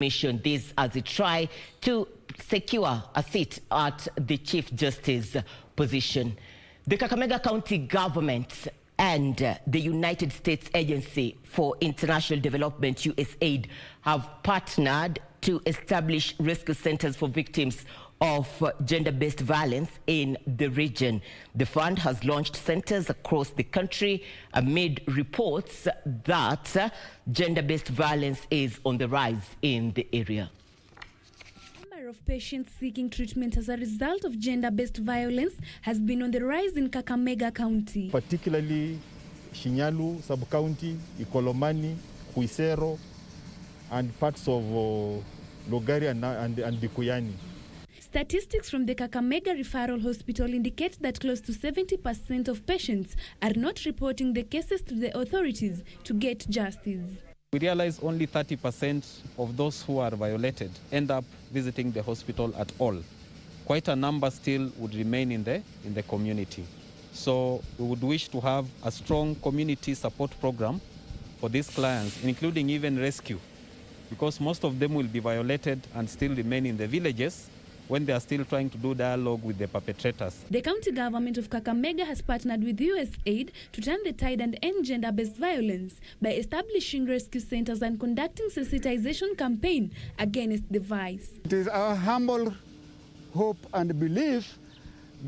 Commission, this as it try to secure a seat at the Chief Justice position. The Kakamega County government and the United States Agency for International Development, USAID, have partnered to establish rescue centers for victims of gender-based violence in the region. The fund has launched centers across the country amid reports that gender-based violence is on the rise in the area. The number of patients seeking treatment as a result of gender-based violence has been on the rise in Kakamega County. Particularly Shinyalu sub-county, Ikolomani, Kuisero, and parts of Logari and Bikuyani. Statistics from the Kakamega Referral Hospital indicate that close to 70% of patients are not reporting the cases to the authorities to get justice. We realize only 30% of those who are violated end up visiting the hospital at all. Quite a number still would remain in the community. So we would wish to have a strong community support program for these clients, including even rescue, because most of them will be violated and still remain in the villages when they are still trying to do dialogue with the perpetrators. The county government of Kakamega has partnered with USAID to turn the tide and end gender-based violence by establishing rescue centers and conducting sensitization campaign against the vice. It is our humble hope and belief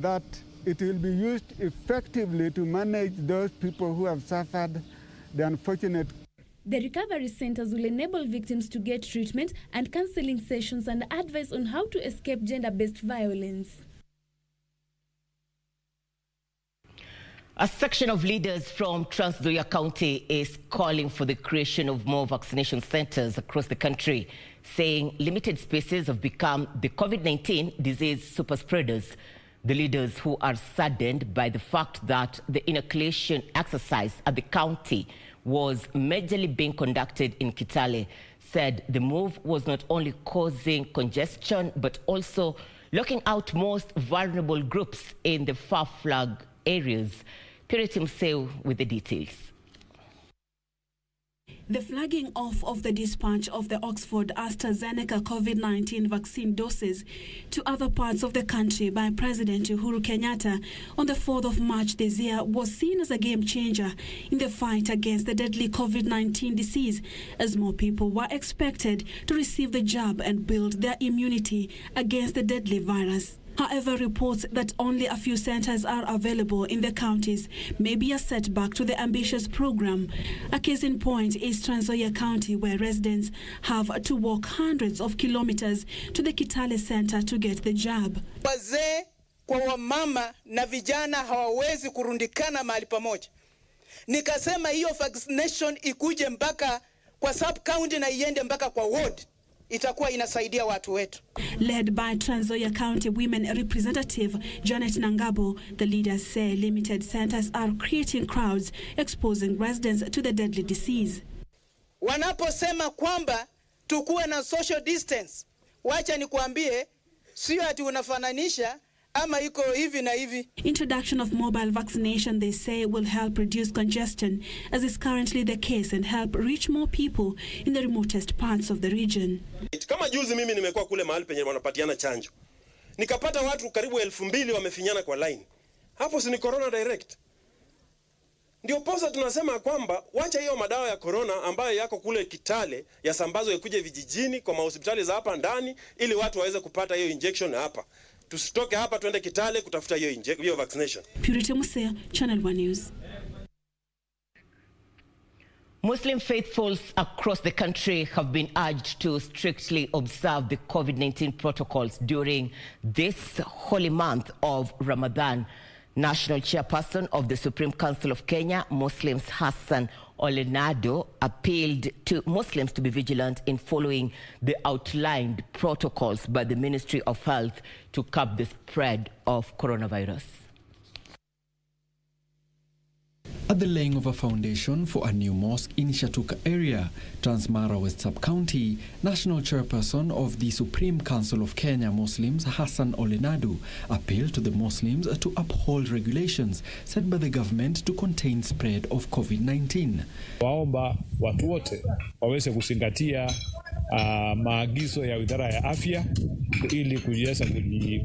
that it will be used effectively to manage those people who have suffered the unfortunate. The recovery centers will enable victims to get treatment and counseling sessions and advice on how to escape gender-based violence. A section of leaders from Trans Nzoia County is calling for the creation of more vaccination centers across the country, saying limited spaces have become the COVID-19 disease super spreaders. The leaders, who are saddened by the fact that the inoculation exercise at the county was majorly being conducted in Kitale, said the move was not only causing congestion but also locking out most vulnerable groups in the far-flung areas. Purity Mseu with the details. The flagging off of the dispatch of the Oxford AstraZeneca COVID-19 vaccine doses to other parts of the country by President Uhuru Kenyatta on the 4th of March this year was seen as a game changer in the fight against the deadly COVID-19 disease, as more people were expected to receive the jab and build their immunity against the deadly virus. However, reports that only a few centers are available in the counties may be a setback to the ambitious program. A case in point is Trans Nzoia County, where residents have to walk hundreds of kilometers to the Kitale Center to get the jab. Wazee kwa wamama na vijana hawawezi kurundikana mahali pamoja. Nikasema hiyo vaccination ikuje mpaka kwa sub county na iende mpaka kwa ward. Itakuwa inasaidia watu wetu. Led by Trans Nzoia County Women Representative Janet Nangabo, the leaders say limited centers are creating crowds, exposing residents to the deadly disease. Wanaposema kwamba tukuwe na social distance, wacha nikuambie, sio ati unafananisha ama iko hivi na hivi. Introduction of mobile vaccination, they say, will help reduce congestion, as is currently the case, and help reach more people in the remotest parts of the region. Kama juzi mimi nimekuwa kule mahali penye wanapatiana chanjo, nikapata watu karibu 2,000 wamefinyana kwa line. Hapo si ni corona direct? Ndio posa tunasema kwamba wacha hiyo madawa ya corona ambayo yako kule Kitale yasambazwe yakuje vijijini kwa mahospitali za hapa ndani, ili watu waweze kupata hiyo injection hapa. Tusitoke hapa tuende Kitale kutafuta hiyo vaccination. Purity Musea, Channel 1 News. Muslim faithfuls across the country have been urged to strictly observe the COVID-19 protocols during this holy month of Ramadan. National Chairperson of the Supreme Council of Kenya, Muslims Hassan Olenado, appealed to Muslims to be vigilant in following the outlined protocols by the Ministry of Health to curb the spread of coronavirus. At the laying of a foundation for a new mosque in Shatuka area, Transmara West Sub-County, National Chairperson of the Supreme Council of Kenya Muslims, Hassan Olenadu, appealed to the Muslims to uphold regulations set by the government to contain spread of COVID-19. Waomba watu wote waweze kuzingatia maagizo ya Wizara ya Afya ili kujiweza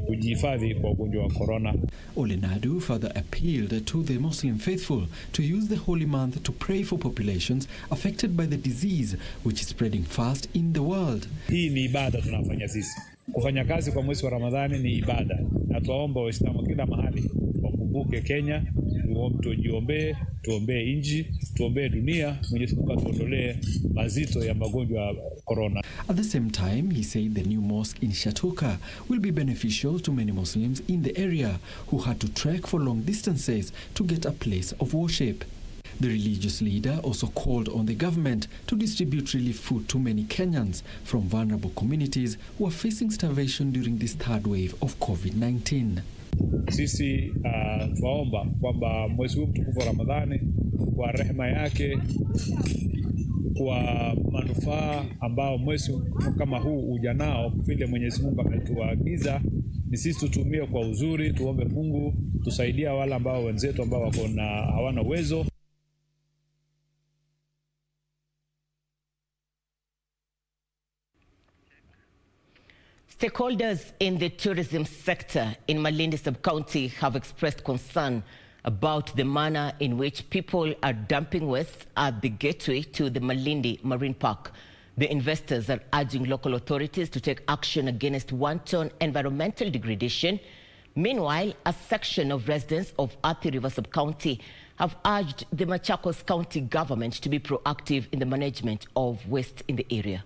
kujihifadhi kwa ugonjwa wa corona. Olenadu further appealed to the Muslim faithful to use the holy month to pray for populations affected by the disease which is spreading fast in the world. Hii ni ibada tunafanya sisi. Kufanya kazi kwa mwezi wa Ramadhani ni ibada. Na tuwaomba Waislamu kila mahali wakumbuke Kenya, tujiombee, tuombee nchi, tuombee dunia, Mwenyezi Mungu atuondolee mazito ya magonjwa ya corona. At the same time, he said the new mosque in Shatuka will be beneficial to many Muslims in the area who had to trek for long distances to get a place of worship. The religious leader also called on the government to distribute relief food to many Kenyans from vulnerable communities who are facing starvation during this third wave of COVID-19. Sisi tuwaomba kwamba mwezi huu mtukufu wa Ramadhani kwa rehema yake, kwa manufaa ambao mwezi kama huu ujanao vile Mwenyezi Mungu ametuagiza, ni sisi tutumie kwa uzuri, tuombe Mungu tusaidia wale ambao wenzetu ambao hawana uwezo. Stakeholders in the tourism sector in Malindi Sub-County have expressed concern about the manner in which people are dumping waste at the gateway to the Malindi Marine Park. The investors are urging local authorities to take action against wanton environmental degradation. Meanwhile, a section of residents of Athi River Sub-County have urged the Machakos County government to be proactive in the management of waste in the area.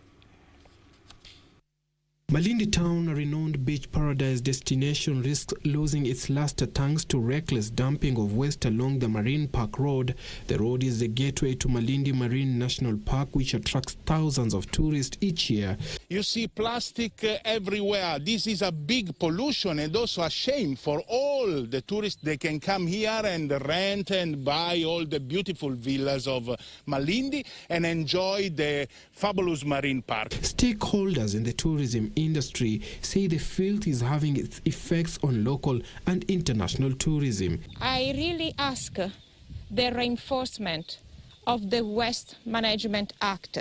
Malindi town, a renowned beach paradise destination, risks losing its luster thanks to reckless dumping of waste along the Marine Park Road. The road is the gateway to Malindi Marine National Park, which attracts thousands of tourists each year. You see plastic everywhere. This is a big pollution and also a shame for all the tourists. They can come here and rent and buy all the beautiful villas of Malindi and enjoy the fabulous marine park. Stakeholders in the tourism industry say the filth is having its effects on local and international tourism. I really ask the reinforcement of the Waste Management Act,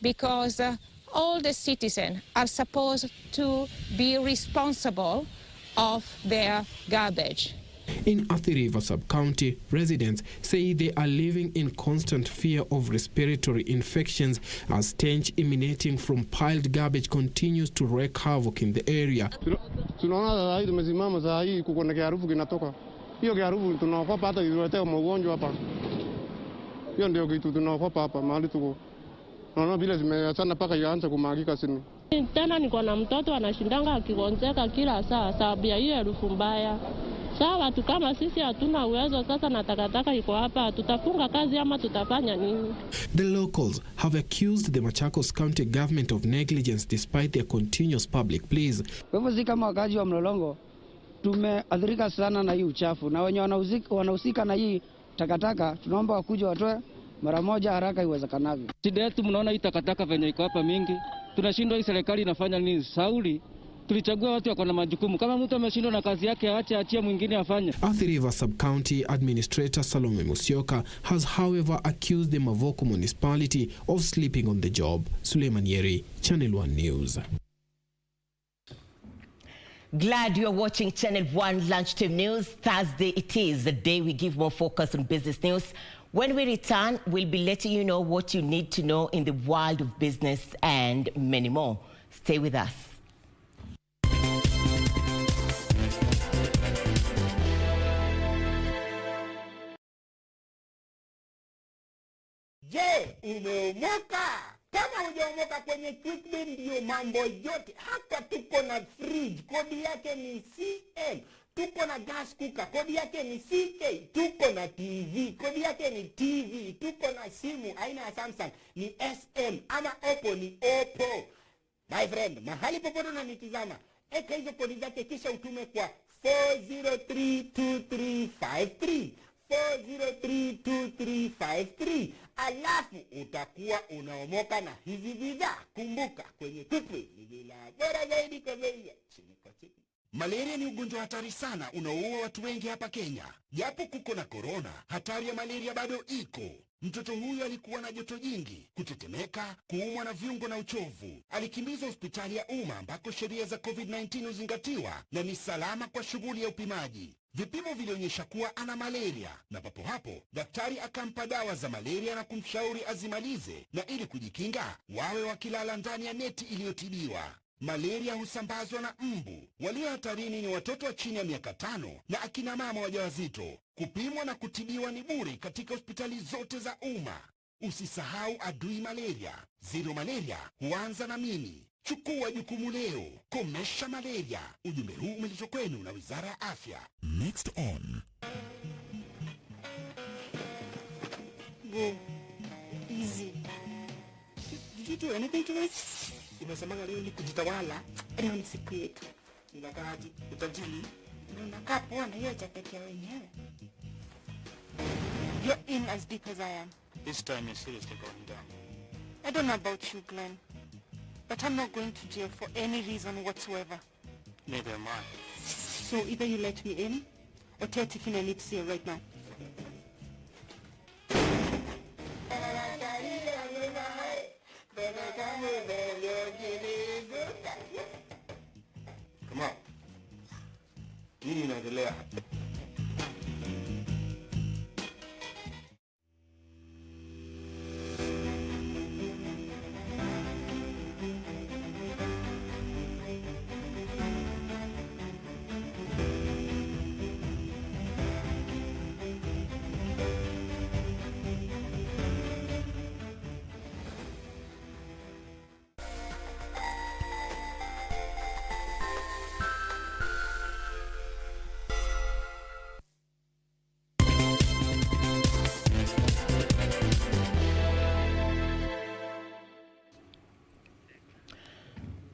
because all the citizens are supposed to be responsible of their garbage. In Athi River Sub-County, residents say they are living in constant fear of respiratory infections as stench emanating from piled garbage continues to wreak havoc in the area. Tunaona tumesimama saa hii kuko na harufu kinatoka. Hiyo harufu tunaogopa hata iletee magonjwa hapa. Hiyo ndio kitu tunaogopa hapa mahali tuko. Naona vile zimeachana paka yaanza kumagika sini. Tena niko na mtoto anashindanga akigonjeka kila saa sababu ya hiyo harufu mbaya. Sawa, watu kama sisi hatuna uwezo sasa, na takataka iko hapa, tutafunga kazi ama tutafanya nini? The locals have accused the Machakos County government of negligence despite their continuous public pleas. Kwa hivyo kama wakazi wa Mlolongo tumeathirika sana na hii uchafu, na wenye wanahusika na hii takataka tunaomba wakuje watoe mara moja haraka iwezekanavyo. Shida yetu mnaona hii takataka venye iko hapa mingi, tunashindwa hii serikali inafanya nini? Sauli tulichagua watu wako na majukumu. Kama mtu ameshindwa na kazi yake, achie mwingine afanye. Athi River Sub-County Administrator Salome Musyoka has however accused the Mavoko municipality of sleeping on the job. Suleiman Yeri, Channel 1 News. Glad you're watching Channel 1 Lunchtime News. Thursday it is, the day we give more focus on business news. When we return, we'll be letting you know what you need to know in the world of business and many more. Stay with us. Je, umeomoka? Kama hujaomoka kwenye Quickbit ndio mambo yote. Hapa tuko na fridge, kodi yake ni CL. Tuko na gas cooker, kodi yake ni CK. Tuko na TV, kodi yake ni TV. Tuko na simu aina ya Samsung ni SM, ama Oppo ni Oppo. My friend, mahali popote unanitizama, eka hizo kodi zake kisha utume kwa 4032353. 4032353, alafu utakuwa unaomoka na hizi bidhaa. Kumbuka, kwenye Quickly ni bila bora zaidi kwa bei ya chini kwa chini. Malaria ni ugonjwa hatari sana unaoua watu wengi hapa Kenya. Japo kuko na korona, hatari ya malaria bado iko. Mtoto huyu alikuwa na joto jingi, kutetemeka, kuumwa na viungo na uchovu. Alikimbizwa hospitali ya umma ambako sheria za COVID-19 huzingatiwa na ni salama kwa shughuli ya upimaji. Vipimo vilionyesha kuwa ana malaria, na papo hapo daktari akampa dawa za malaria na kumshauri azimalize, na ili kujikinga wawe wakilala ndani ya neti iliyotibiwa. Malaria husambazwa na mbu. Walio hatarini ni watoto wa chini ya miaka 5 na akina mama wajawazito. Kupimwa na kutibiwa ni bure katika hospitali zote za umma. Usisahau adui malaria. Zero malaria huanza na mimi. Chukua jukumu leo. Komesha malaria. Ujumbe huu umeletwa kwenu na Wizara ya Afya. Next on. Go. Easy. Did you do anything to it? Unasemanga leo ni kujitawala. Leo ni siku yetu. Unakaaje? Utajili? Unakaa poa na hiyo jacket ya wenyewe. You're in as deep as I am. This time you're seriously going down. I don't know about you, Glenn, but I'm not going to jail for any reason whatsoever. Neither am I. So either you let me in, or tell Tiffany I need to see her right now. Come on. Nini inaendelea?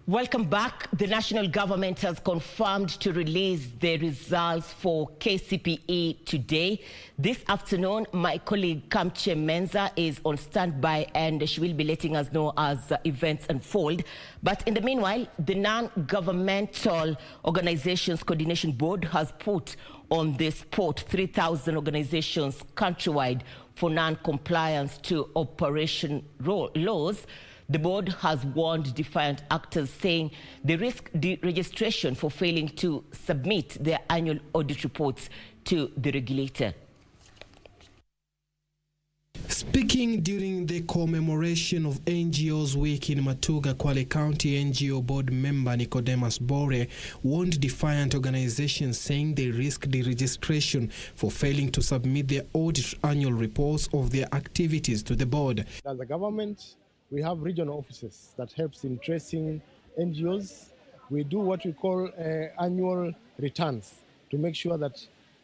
Welcome back. The national government has confirmed to release the results for KCPE today. This afternoon, my colleague Kamche Menza is on standby and she will be letting us know as events unfold. But in the meanwhile, the Non-Governmental Organizations Coordination Board has put on the spot 3,000 organizations countrywide for non-compliance to operation laws. The board has warned defiant actors, saying they risk deregistration for failing to submit their annual audit reports to the regulator. Speaking during the commemoration of NGOs Week in Matuga, Kwale County, NGO board member Nicodemus Bore warned defiant organizations, saying they risk deregistration for failing to submit their audit annual reports of their activities to the board. As a government, we have regional offices that helps in tracing NGOs. We do what we call annual returns to make sure that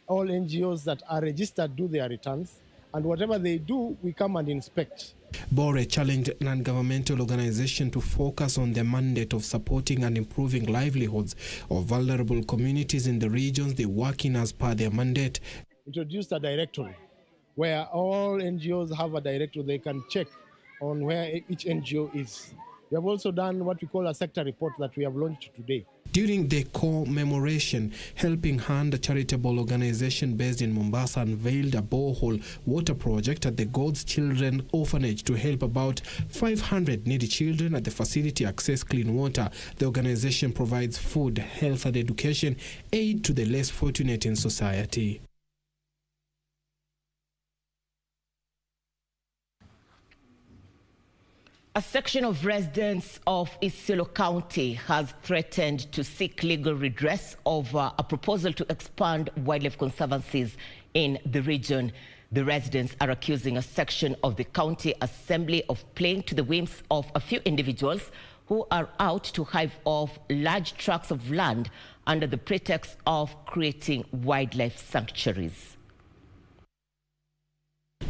all NGOs that are registered do their returns, and whatever they do, we come and inspect. Bore challenged non-governmental organizations to focus on the mandate of supporting and improving livelihoods of vulnerable communities in the regions they work in as per their mandate. Introduced a directory where all NGOs have a directory they can check on where each NGO is. We have also done what we call a sector report that we have launched today. During the commemoration, Helping Hand, a charitable organization based in Mombasa, unveiled a borehole water project at the God's Children Orphanage to help about 500 needy children at the facility access clean water. The organization provides food, health and education aid to the less fortunate in society. A section of residents of ISIOLO County has threatened to seek legal redress over a proposal to expand wildlife conservancies in the region. The residents are accusing a section of the county assembly of playing to the whims of a few individuals who are out to hive off large tracts of land under the pretext of creating wildlife sanctuaries.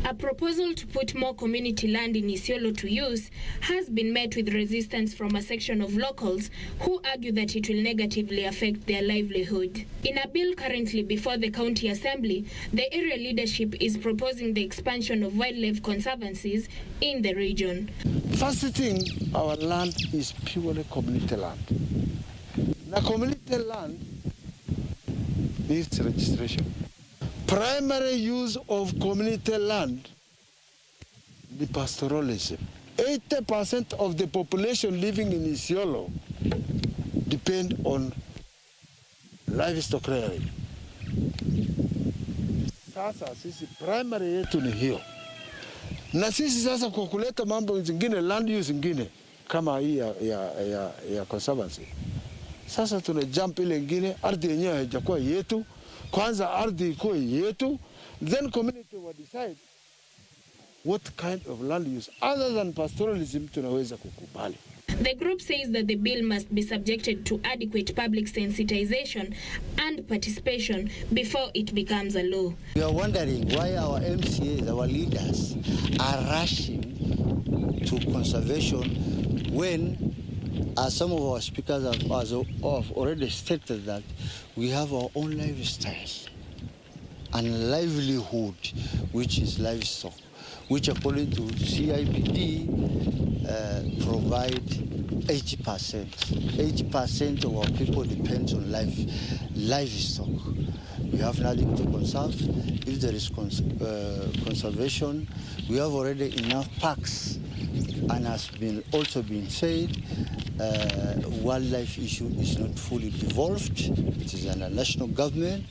A proposal to put more community land in ISIOLO to use has been met with resistance from a section of locals who argue that it will negatively affect their livelihood. In a bill currently before the County Assembly, the area leadership is proposing the expansion of wildlife conservancies in the region. First thing, our land is purely community land. The community land needs registration. Primary use of community land, the pastoralism. 80% of the population living in ISIOLO depend on livestock rearing. Sasa sisi primary yetu ni hiyo. Na sisi sasa kwa kuleta mambo zingine, land use zingine kama hii ya conservancy. Sasa tuna jump ile ingine, ardhi yenyewe haijakuwa yetu. Kwanza ardhi iko yetu, then community will decide what kind of land use other than pastoralism tunaweza kukubali. The group says that the bill must be subjected to adequate public sensitization and participation before it becomes a law. We are wondering why our MCAs, our leaders, are rushing to conservation when, as some of our speakers have already stated, that we have our own lifestyle and livelihood, which is livestock, which according to CIPD provide 80%. 80% of our people depends on livestock. We have nothing to conserve. If there is conservation, we have already enough parks, and has also been said, wildlife issue is not fully devolved. It is under national government.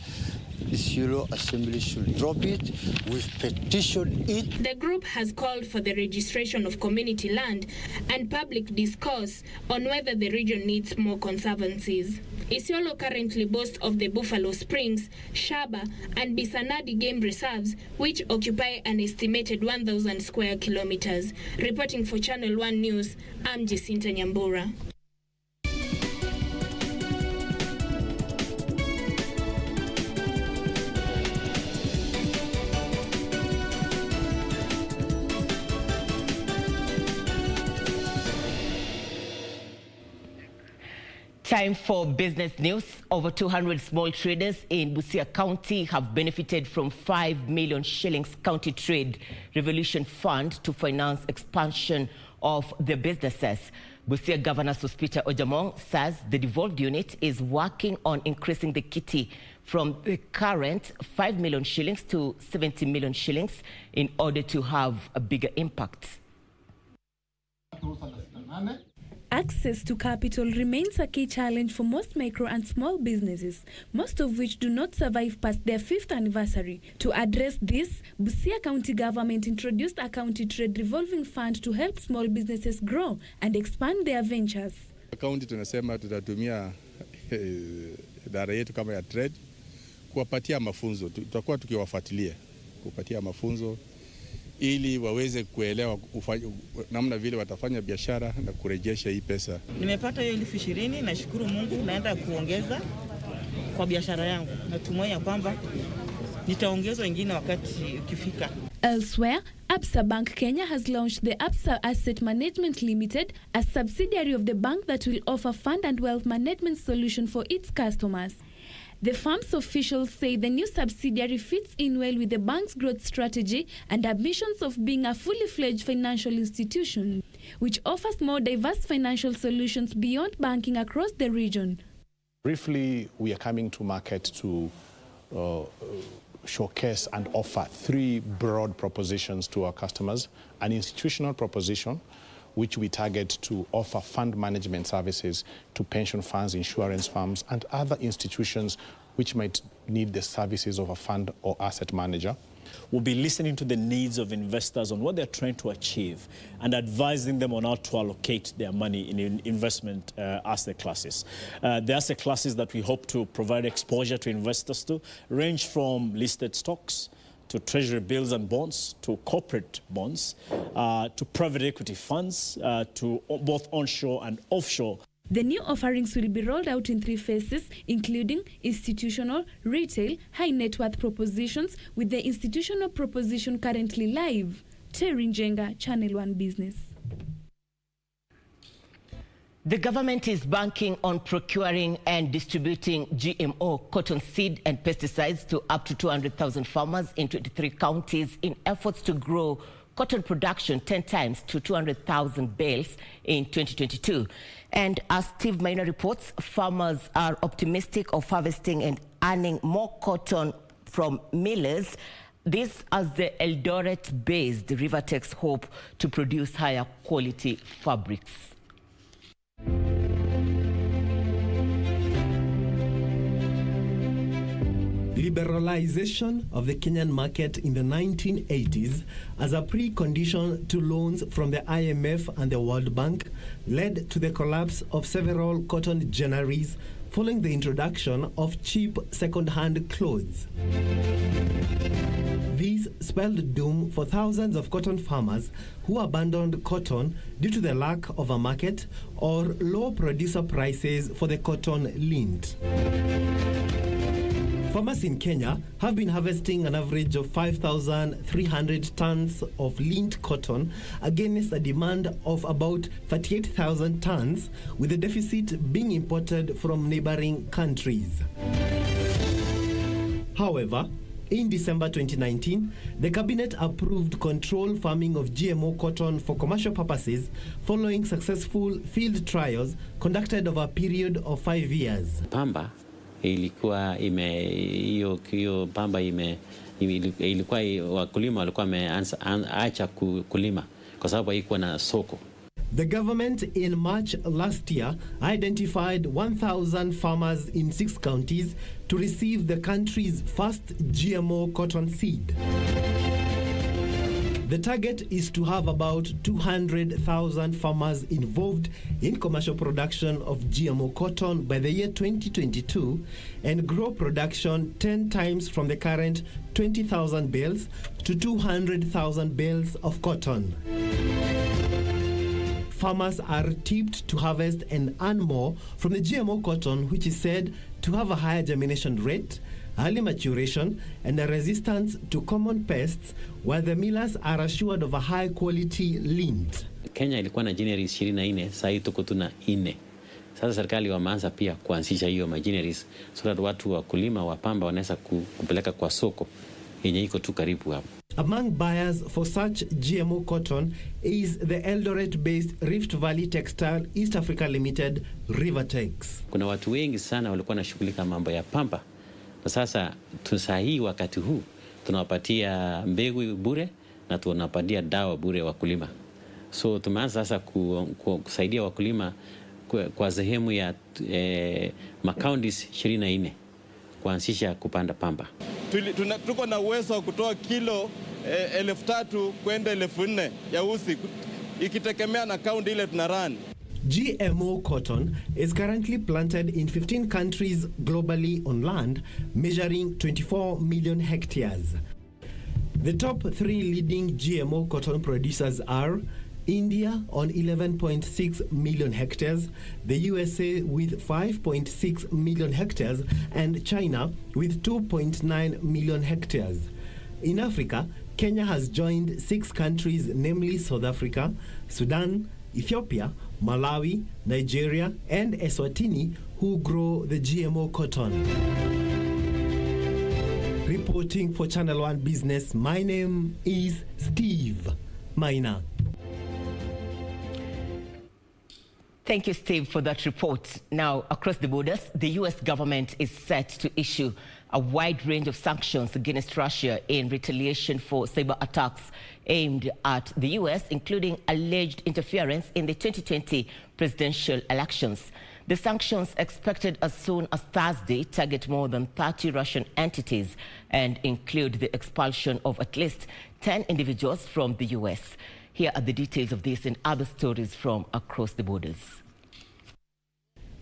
The ISIOLO Assembly should drop it. We've petitioned it. The group has called for the registration of community land and public discourse on whether the region needs more conservancies. ISIOLO currently boasts of the Buffalo Springs, Shaba, and Bisanadi game reserves, which occupy an estimated 1,000 square kilometers. Reporting for Channel 1 News, I'm Jacinta Nyambura. Time for business news. Over 200 small traders in Busia County have benefited from 5 million shillings County Trade Revolution Fund to finance expansion of their businesses. Busia Governor Sospita Ojamong says the devolved unit is working on increasing the kitty from the current 5 million shillings to 70 million shillings in order to have a bigger impact. Access to capital remains a key challenge for most micro and small businesses, most of which do not survive past their 5th anniversary. To address this, Busia County government introduced a County Trade Revolving Fund to help small businesses grow and expand their ventures. County tunasema tutatumia idara yetu kama ya trade kuwapatia mafunzo, tutakuwa tukiwafuatilia kupatia mafunzo ili waweze kuelewa namna vile watafanya biashara na kurejesha hii pesa. Nimepata hiyo 20,000, nashukuru Mungu, naenda kuongeza kwa biashara yangu. Natumai kwamba nitaongeza wengine wakati ukifika. Elsewhere, Absa Bank Kenya has launched the Absa Asset Management Limited, a subsidiary of the bank that will offer fund and wealth management solution for its customers. The firm's officials say the new subsidiary fits in well with the bank's growth strategy and ambitions of being a fully fledged financial institution, which offers more diverse financial solutions beyond banking across the region. Briefly, we are coming to market to showcase and offer 3 broad propositions to our customers. An institutional proposition, which we target to offer fund management services to pension funds, insurance firms, and other institutions which might need the services of a fund or asset manager. We'll be listening to the needs of investors on what they're trying to achieve and advising them on how to allocate their money in investment asset classes. The asset classes that we hope to provide exposure to investors to range from listed stocks, to treasury bills and bonds, to corporate bonds, to private equity funds, to both onshore and offshore The new offerings will be rolled out in 3 phases, including institutional, retail, high net worth propositions, with the institutional proposition currently live. Terry Njenga, Channel 1 Business. The government is banking on procuring and distributing GMO cotton seed and pesticides to up to 200,000 farmers in 23 counties in efforts to grow cotton production 10 times to 200,000 bales in 2022. And as Steve Maina reports, farmers are optimistic of harvesting and earning more cotton from millers. This as the Eldoret-based Rivertex hope to produce higher quality fabrics. Liberalization of the Kenyan market in the 1980s as a precondition to loans from the IMF and the World Bank led to the collapse of several cotton ginneries following the introduction of cheap second-hand clothes. This spelled doom for thousands of cotton farmers who abandoned cotton due to the lack of a market or low producer prices for the cotton lint. Farmers in Kenya have been harvesting an average of 5,300 tons of lint cotton against a demand of about 38,000 tons, with the deficit being imported from neighboring countries. However, in December 2019, the cabinet approved controlled farming of GMO cotton for commercial purposes following successful field trials conducted over a period of 5 years. Pamba ilikuwa hiyo pamba ilikuwa wakulima walikuwa wameacha kulima kwa sababu haikuwa na soko. The government in March last year identified 1,000 farmers in 6 counties to receive the country's first GMO cotton seed. The target is to have about 200,000 farmers involved in commercial production of GMO cotton by the year 2022 and grow production 10 times from the current 20,000 bales to 200,000 bales of cotton. Farmers are tipped to harvest and earn more from the GMO cotton, which is said to have a higher germination rate, early maturation, and a resistance to common pests, while the millers are assured of a high quality lint. Kenya ilikuwa na gineries 24, sasa tuko tuna 4. Sasa serikali wameanza pia kuanzisha hiyo majineries so that watu wakulima wa pamba wanaweza kupeleka kwa soko yenye iko tu karibu hapo. Among buyers for such GMO cotton is the Eldoret-based Rift Valley Textile East Africa Limited, Rivertex. Kuna watu wengi sana walikuwa wanashughulika mambo ya pamba. Na sasa tusahii wakati huu tunawapatia mbegu bure na tunawapatia dawa bure wakulima. So tumeanza sasa kusaidia wakulima kwa sehemu ya makauntis 24 kuanzisha kupanda pamba. Tuko na uwezo wa kutoa kilo 3,000 kwenda 4,000 ya usi ikitegemea na kaunti ile tunarun. GMO cotton is currently planted in 15 countries globally on land measuring 24 million hectares. The top 3 leading GMO cotton producers are India on 11.6 million hectares, the USA with 5.6 million hectares, and China with 2.9 million hectares. In Africa, Kenya has joined 6 countries, namely South Africa, Sudan, Ethiopia, Malawi, Nigeria, and Eswatini, who grow the GMO cotton. Reporting for Channel 1 Business, my name is Steve Maina. Thank you, Steve, for that report. Now, across the borders, the U.S. government is set to issue a wide range of sanctions against Russia in retaliation for cyber attacks aimed at the U.S., including alleged interference in the 2020 presidential elections. The sanctions, expected as soon as Thursday, target more than 30 Russian entities and include the expulsion of at least 10 individuals from the U.S. Here are the details of this and other stories from across the borders.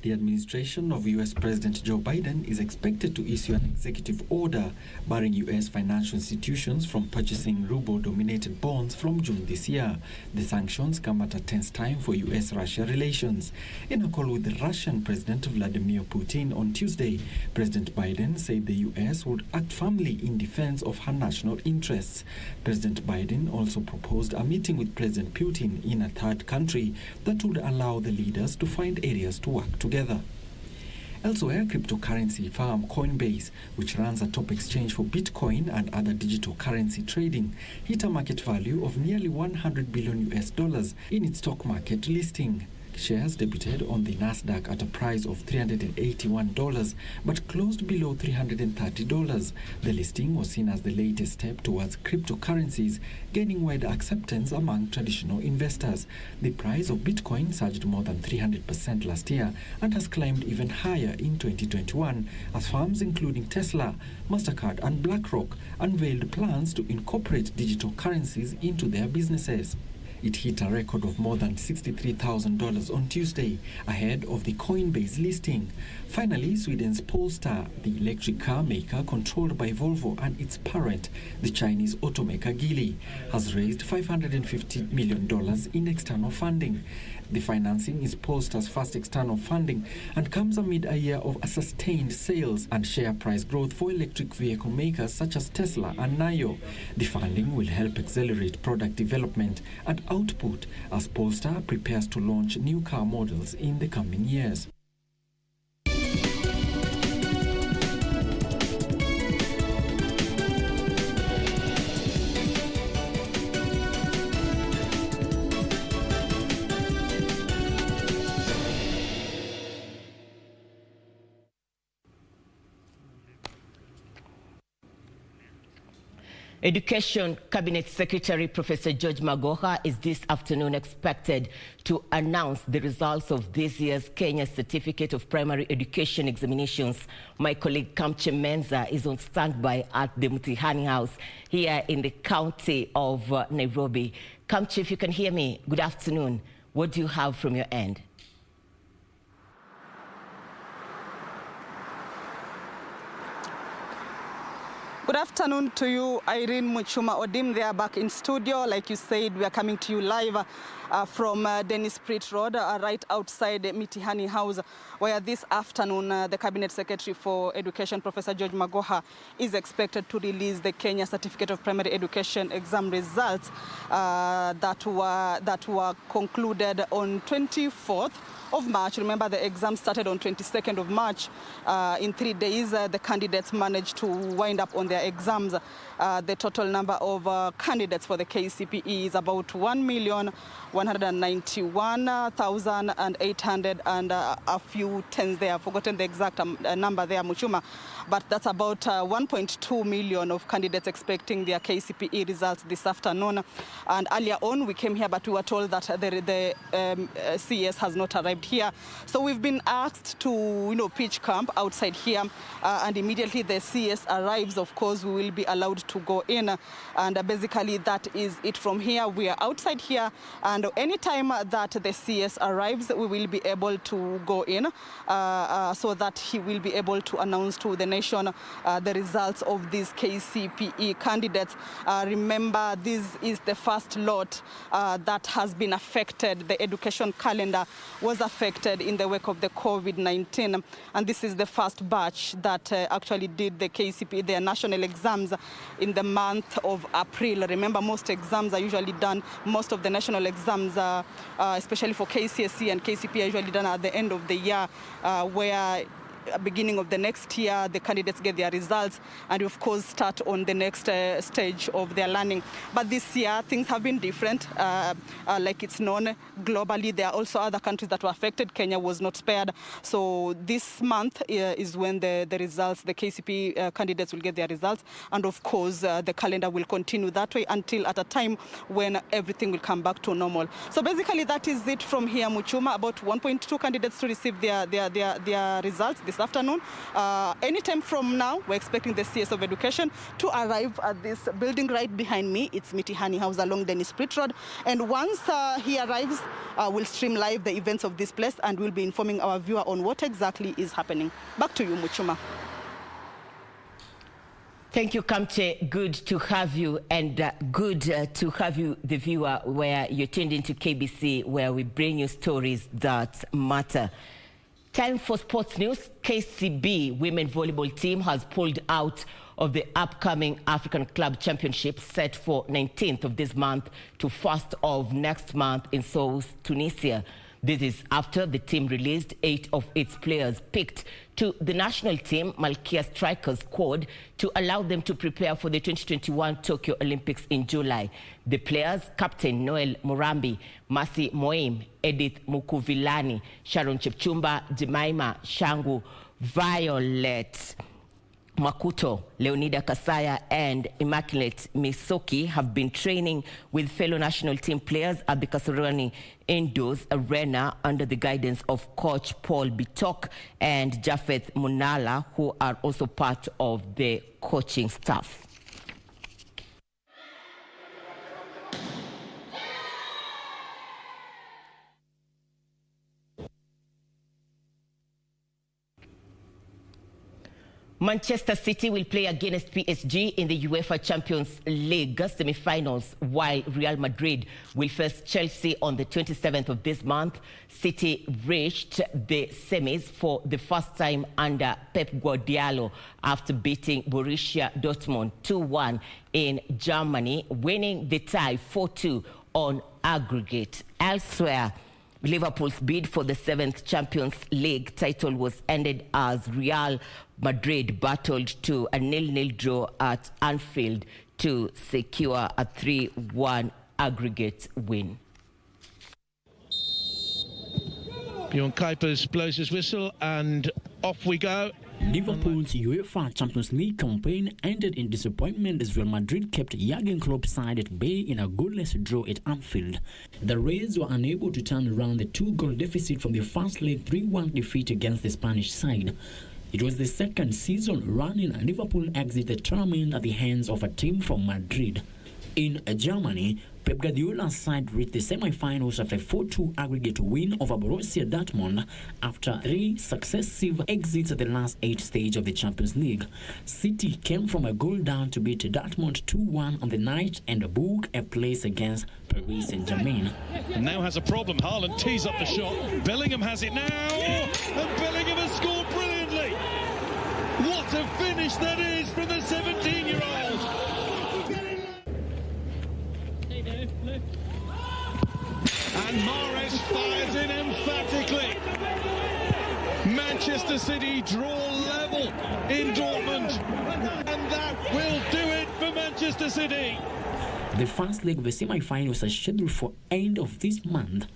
The administration of U.S. President Joe Biden is expected to issue an executive order barring U.S. financial institutions from purchasing ruble-dominated bonds from June this year. The sanctions come at a tense time for U.S.-Russia relations. In a call with the Russian President Vladimir Putin on Tuesday, President Biden said the U.S. would act firmly in defense of her national interests. President Biden also proposed a meeting with President Putin in a third country that would allow the leaders to find areas to work together. Elsewhere, cryptocurrency firm Coinbase, which runs a top exchange for Bitcoin and other digital currency trading, hit a market value of nearly $100 billion in its stock market listing. Shares debuted on the Nasdaq at a price of $381 but closed below $330. The listing was seen as the latest step towards cryptocurrencies gaining wider acceptance among traditional investors. The price of Bitcoin surged more than 300% last year and has climbed even higher in 2021 as firms including Tesla, MasterCard and BlackRock unveiled plans to incorporate digital currencies into their businesses. It hit a record of more than $63,000 on Tuesday, ahead of the Coinbase listing. Finally, Sweden's Polestar, the electric car maker controlled by Volvo and its parent, the Chinese automaker Geely, has raised $550 million in external funding. The financing is Polestar's first external funding and comes amid a year of sustained sales and share price growth for electric vehicle makers such as Tesla and NIO. The funding will help accelerate product development and output as Polestar prepares to launch new car models in the coming years. Education Cabinet Secretary Professor George Magoha is this afternoon expected to announce the results of this year's Kenya Certificate of Primary Education examinations. My colleague Kamche Menza is on standby at the Mutihani House here in the county of Nairobi. Kamche, if you can hear me, good afternoon. What do you have from your end? Good afternoon to you, Irene Muchuma Odim. They are back in studio. Like you said, we are coming to you live from Dennis Pritt Road, right outside Mitihani House, where this afternoon the Cabinet Secretary for Education, Professor George Magoha, is expected to release the Kenya Certificate of Primary Education exam results that were concluded on 24th of March. Remember, the exam started on 22nd of March. In 3 days, the candidates managed to wind up on their exams. The total number of candidates for the KCPE is about 1,191,800 and a few tens there. I've forgotten the exact number there, Muchuma. But that's about 1.2 million of candidates expecting their KCPE results this afternoon. And earlier on, we came here, but we were told that the CES has not arrived here. So we've been asked to, pitch camp outside here. And immediately the CES arrives, of course, we will be allowed to go in. And basically, that is it from here. We are outside here. And anytime that the CES arrives, we will be able to go in so that he will be able to announce to the nation the results of these KCPE candidates. Remember, this is the first lot that has been affected. The education calendar was affected in the wake of the COVID-19. And this is the first batch that actually did the KCPE, their national exams, in the month of April. Remember, most exams are usually done, most of the national exams, especially for KCSE and KCPE, are usually done at the end of the year, where beginning of the next year, the candidates get their results and, of course, start on the next stage of their learning. But this year, things have been different. Like it's known globally, there are also other countries that were affected. Kenya was not spared. So this month is when the results, the KCPE candidates will get their results. And, of course, the calendar will continue that way until at a time when everything will come back to normal. So basically, that is it from here, Muchuma. About 1.2 candidates to receive their results this this afternoon. Anytime from now, we're expecting the CS of Education to arrive at this building right behind me. It's Mitihani House along Dennis Pitt Road. And once he arrives, we'll stream live the events of this place and we'll be informing our viewer on what exactly is happening. Back to you, Muchuma. Thank you, Kamche. Good to have you, and good to have you, the viewer, where you're tuned into KBC, where we bring you stories that matter. Time for sports news. KCB women volleyball team has pulled out of the upcoming African Club Championship set for 19th of this month to 1st of next month in Sousse, Tunisia. This is after the team released 8 of its players picked to the national team Malkia Strikers squad to allow them to prepare for the 2021 Tokyo Olympics in July. The players, Captain Noel Murambi, Masi Moim, Edith Mukuvilani, Sharon Chepchumba, Jemima Shangu, Violet Makuto, Leonida Kasaya and Immaculate Misoki have been training with fellow national team players at the Kasarani Indoors Arena under the guidance of coach Paul Bitok and Jafeth Munala, who are also part of the coaching staff. Manchester City will play against PSG in the UEFA Champions League semi-finals, while Real Madrid will face Chelsea on the 27th of this month. City reached the semis for the first time under Pep Guardiola after beating Borussia Dortmund 2-1 in Germany, winning the tie 4-2 on aggregate. Elsewhere, Liverpool's bid for the 7th Champions League title was ended as Real Madrid battled to a 0-0 draw at Anfield to secure a 3-1 aggregate win. Bjorn Kuipers blows his whistle and off we go. Liverpool's UEFA Champions League campaign ended in disappointment as Real Madrid kept Jurgen Klopp's side at bay in a goalless draw at Anfield. The Reds were unable to turn around the 2-goal deficit from the first leg 3-1 defeat against the Spanish side. It was the second season running Liverpool exit the tournament at the hands of a team from Madrid. In Germany, Pep Guardiola's side reached the semi-finals after a 4-2 aggregate win over Borussia Dortmund after 3 successive exits at the last 8 stage of the Champions League. City came from a goal down to beat Dortmund 2-1 on the night and book a place against Paris Saint-Germain. Now has a problem. Haaland tees up the shot. Bellingham has it now. And Bellingham has scored brilliantly. What a finish that is from the 17-year-old. And Mahrez fires in emphatically. Manchester City draw level in Dortmund. And that will do it for Manchester City. The first leg of the semi-finals are scheduled for end of this month.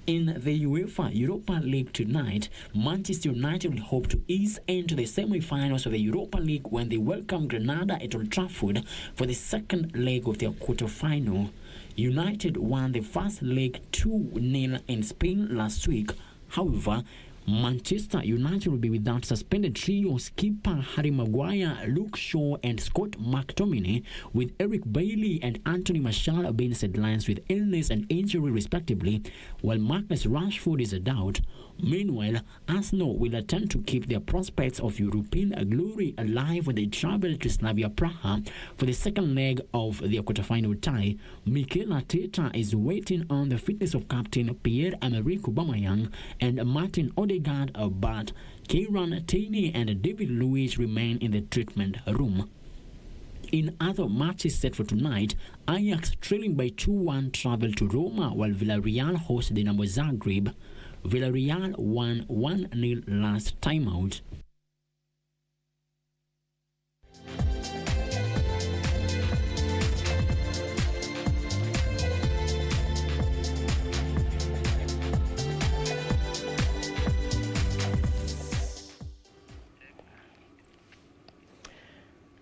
In the UEFA Europa League tonight, Manchester United will hope to ease into the semi-finals of the Europa League when they welcome Granada at Old Trafford for the second leg of their quarter-final. United won the first leg 2-0 in Spain last week. However, Manchester United will be without suspended trio skipper Harry Maguire, Luke Shaw and Scott McTominay, with Eric Bailly and Anthony Martial being sidelines with illness and injury respectively, while Marcus Rashford is a doubt. Meanwhile, Arsenal will attempt to keep their prospects of European glory alive when they travel to Slavia Praha for the second leg of their quarterfinal tie. Mikel Arteta is waiting on the fitness of captain Pierre-Emerick Aubameyang and Martin Odegaard, but Kieran Tierney and David Luiz remain in the treatment room. In other matches set for tonight, Ajax trailing by 2-1 travel to Roma while Villarreal hosts Dinamo Zagreb. Villarreal won 1-0 last time out.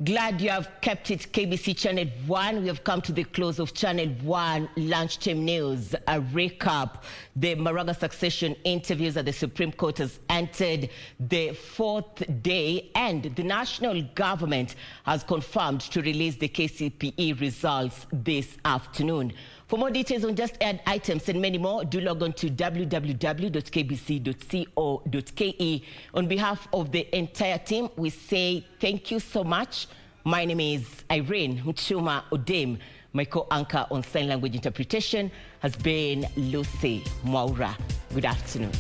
Glad you have kept it KBC Channel 1. We have come to the close of Channel 1 lunchtime news. A recap. The Maraga succession interviews at the Supreme Court has entered the 4th day, and the national government has confirmed to release the KCPE results this afternoon. For more details on just aired items and many more, do log on to www.kbc.co.ke. On behalf of the entire team, we say thank you so much. My name is Irene Muchuma Odem. My co-anchor on sign language interpretation has been Lucy Mwaura. Good afternoon.